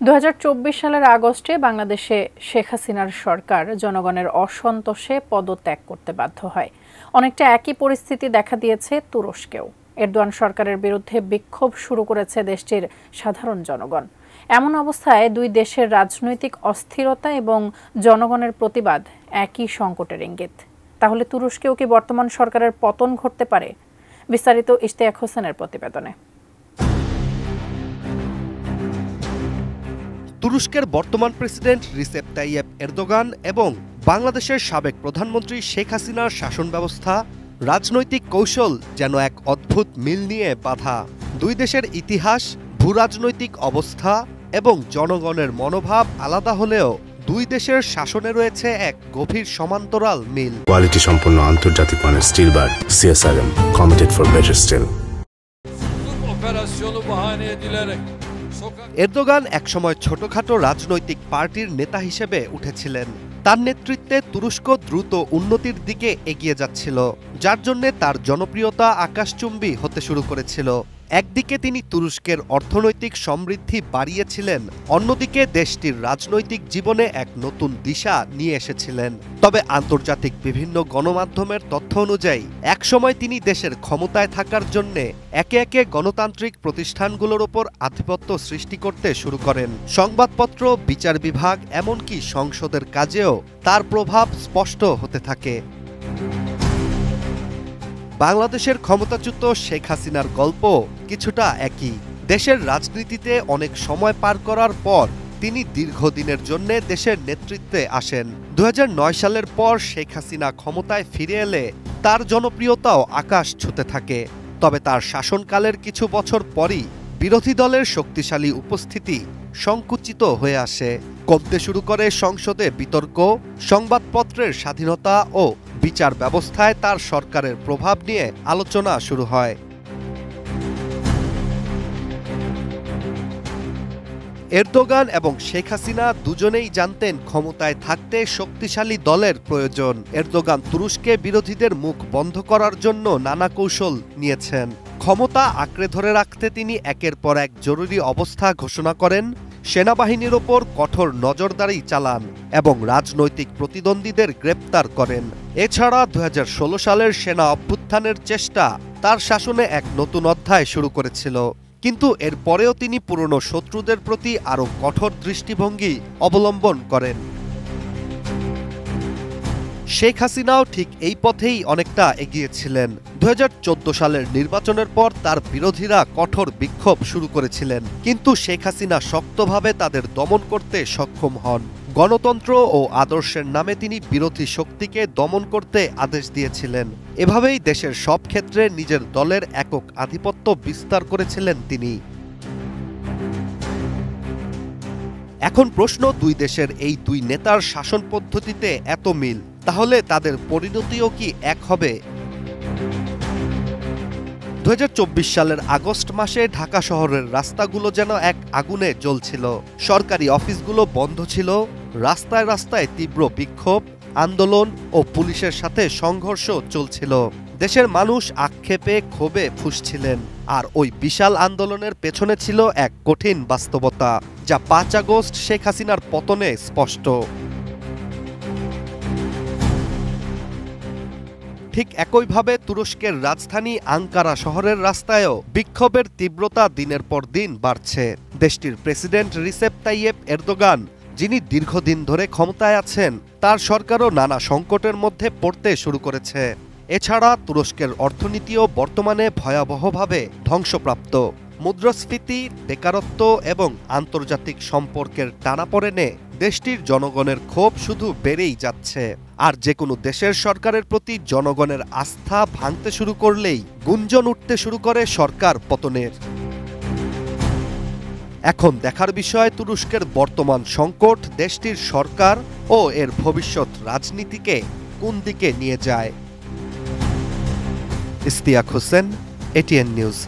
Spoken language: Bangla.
২০২৪ সালের আগস্টে বাংলাদেশে শেখ হাসিনার সরকার জনগণের অসন্তোষে পদত্যাগ করতে বাধ্য হয়। অনেকটা একই পরিস্থিতি দেখা দিয়েছে তুরস্কেও। এরদোয়ান সরকারের বিরুদ্ধে বিক্ষোভ শুরু করেছে দেশটির সাধারণ জনগণ। এমন অবস্থায় দুই দেশের রাজনৈতিক অস্থিরতা এবং জনগণের প্রতিবাদ একই সংকটের ইঙ্গিত। তাহলে তুরস্কেও কি বর্তমান সরকারের পতন ঘটতে পারে? বিস্তারিত ইশতিয়াক হোসেনের প্রতিবেদনে। তুরস্কের বর্তমান প্রেসিডেন্ট রিসেপ তাইয়েপ এরদোগান এবং বাংলাদেশের সাবেক প্রধানমন্ত্রী শেখ হাসিনার শাসন ব্যবস্থা, রাজনৈতিক কৌশল যেন এক অদ্ভুত মিল নিয়ে বাঁধা। দুই দেশের ইতিহাস, ভূরাজনৈতিক অবস্থা এবং জনগণের মনোভাব আলাদা হলেও দুই দেশের শাসনে রয়েছে এক গভীর সমান্তরাল মিল। কোয়ালিটি সম্পন্ন আন্তর্জাতিক মানের still bar CSRM, committed for better still. Erdogan একসময় ছোটখাটো রাজনৈতিক পার্টির নেতা হিসেবে উঠেছিলেন। তার নেতৃত্বে তুরস্ক দ্রুত উন্নতির দিকে এগিয়ে যাচ্ছিল, যার জন্য তার জনপ্রিয়তা আকাশচুম্বী হতে শুরু করেছিল। একদিকে তিনি তুরস্কের অর্থনৈতিক সমৃদ্ধি বাড়িয়েছিলেন, অন্যদিকে দেশটির রাজনৈতিক জীবনে এক নতুন দিশা নিয়ে এসেছিলেন। তবে আন্তর্জাতিক বিভিন্ন গণমাধ্যমের তথ্য অনুযায়ী একসময় তিনি দেশের ক্ষমতায় থাকার জন্য একে একে গণতান্ত্রিক প্রতিষ্ঠানগুলোর ওপর আধিপত্য সৃষ্টি করতে শুরু করেন। সংবাদপত্র, বিচার বিভাগ, এমনকি সংসদের কাজেও তার প্রভাব স্পষ্ট হতে থাকে। বাংলাদেশের ক্ষমতাচ্যুত শেখ হাসিনার গল্প কিছুটা একই। দেশের রাজনীতিতে অনেক সময় পার করার পর তিনি দীর্ঘদিনের জন্য দেশের নেতৃত্বে আসেন। ২০০৯ সালের পর শেখ হাসিনা ক্ষমতায় ফিরে এলে তার জনপ্রিয়তাও আকাশ ছুঁতে থাকে। তবে তার শাসনকালের কিছু বছর পরই বিরোধী দলের শক্তিশালী উপস্থিতি সংকুচিত হয়ে আসে। কমতে শুরু করে সংসদে বিতর্ক, সংবাদপত্রের স্বাধীনতা ও বিচার ব্যবস্থায় তার সরকারের প্রভাব নিয়ে আলোচনা শুরু হয়। এরদোগান এবং শেখ হাসিনা দুজনেই জানতেন ক্ষমতায় থাকতে শক্তিশালী দলের প্রয়োজন। এরদোগান তুরস্কে বিরোধীদের মুখ বন্ধ করার জন্য নানা কৌশল নিয়েছেন। ক্ষমতা আঁকড়ে ধরে রাখতে তিনি একের পর এক জরুরি অবস্থা ঘোষণা করেন, সেনাবাহিনীর ওপর কঠোর নজরদারি চালান এবং রাজনৈতিক প্রতিদ্বন্দ্বীদের গ্রেপ্তার করেন। এছাড়া ২০১৬ সালের সেনা অভ্যুত্থানের চেষ্টা তার শাসনে এক নতুন অধ্যায় শুরু করেছিল। কিন্তু এরপরেও তিনি পুরনো শত্রুদের প্রতি আরও কঠোর দৃষ্টিভঙ্গি অবলম্বন করেন। শেখ হাসিনাও ঠিক এই পথেই অনেকটা এগিয়েছিলেন। ২০১৪ সালের নির্বাচনের পর তার বিরোধীরা কঠোর বিক্ষোভ শুরু করেছিলেন, কিন্তু শেখ হাসিনা শক্তভাবে তাদের দমন করতে সক্ষম হন। গণতন্ত্র ও আদর্শের নামে তিনি বিরোধী শক্তিকে দমন করতে আদেশ দিয়েছিলেন। এভাবেই দেশের সব ক্ষেত্রে নিজের দলের একক আধিপত্য বিস্তার করেছিলেন তিনি। এখন প্রশ্ন, দুই দেশের এই দুই নেতার শাসন পদ্ধতিতে এত মিল, তাহলে তাদের পরিণতিও কি এক হবে? ২০২৪ সালের আগস্ট মাসে ঢাকা শহরের রাস্তাগুলো যেন এক আগুনে জ্বলছিল। সরকারি অফিসগুলো বন্ধ ছিল, রাস্তায় রাস্তায় তীব্র বিক্ষোভ, আন্দোলন ও পুলিশের সাথে সংঘর্ষ চলছিল। দেশের মানুষ আক্ষেপে ক্ষোভে ফুঁসছিলেন, আর ওই বিশাল আন্দোলনের পেছনে ছিল এক কঠিন বাস্তবতা, যা ৫ আগস্ট শেখ হাসিনার পতনে স্পষ্ট। ঠিক একইভাবে তুরস্কের রাজধানী আঙ্কারা শহরের রাস্তায়ও বিক্ষোভের তীব্রতা দিনের পর দিন বাড়ছে। দেশটির প্রেসিডেন্ট রিসেপ তাইয়েপ এরদোগান, যিনি দীর্ঘদিন ধরে ক্ষমতায় আছেন, তার সরকারও নানা সংকটের মধ্যে পড়তে শুরু করেছে। এছাড়া তুরস্কের অর্থনীতিও বর্তমানে ভয়াবহভাবে ধ্বংসপ্রাপ্ত। মুদ্রাস্ফীতি, বেকারত্ব এবং আন্তর্জাতিক সম্পর্কের টানাপোড়েনে দেশটির জনগণের ক্ষোভ শুধু বেড়েই যাচ্ছে। আর যে কোনো দেশের সরকারের প্রতি জনগণের আস্থা ভাঙতে শুরু করলেই গুঞ্জন উঠতে শুরু করে সরকার পতনের। এখন দেখার বিষয়, তুরস্কের বর্তমান সংকট দেশটির সরকার ও এর ভবিষ্যৎ রাজনীতিকে কোন দিকে নিয়ে যায়। Ishtiaq Hossain, ATN news.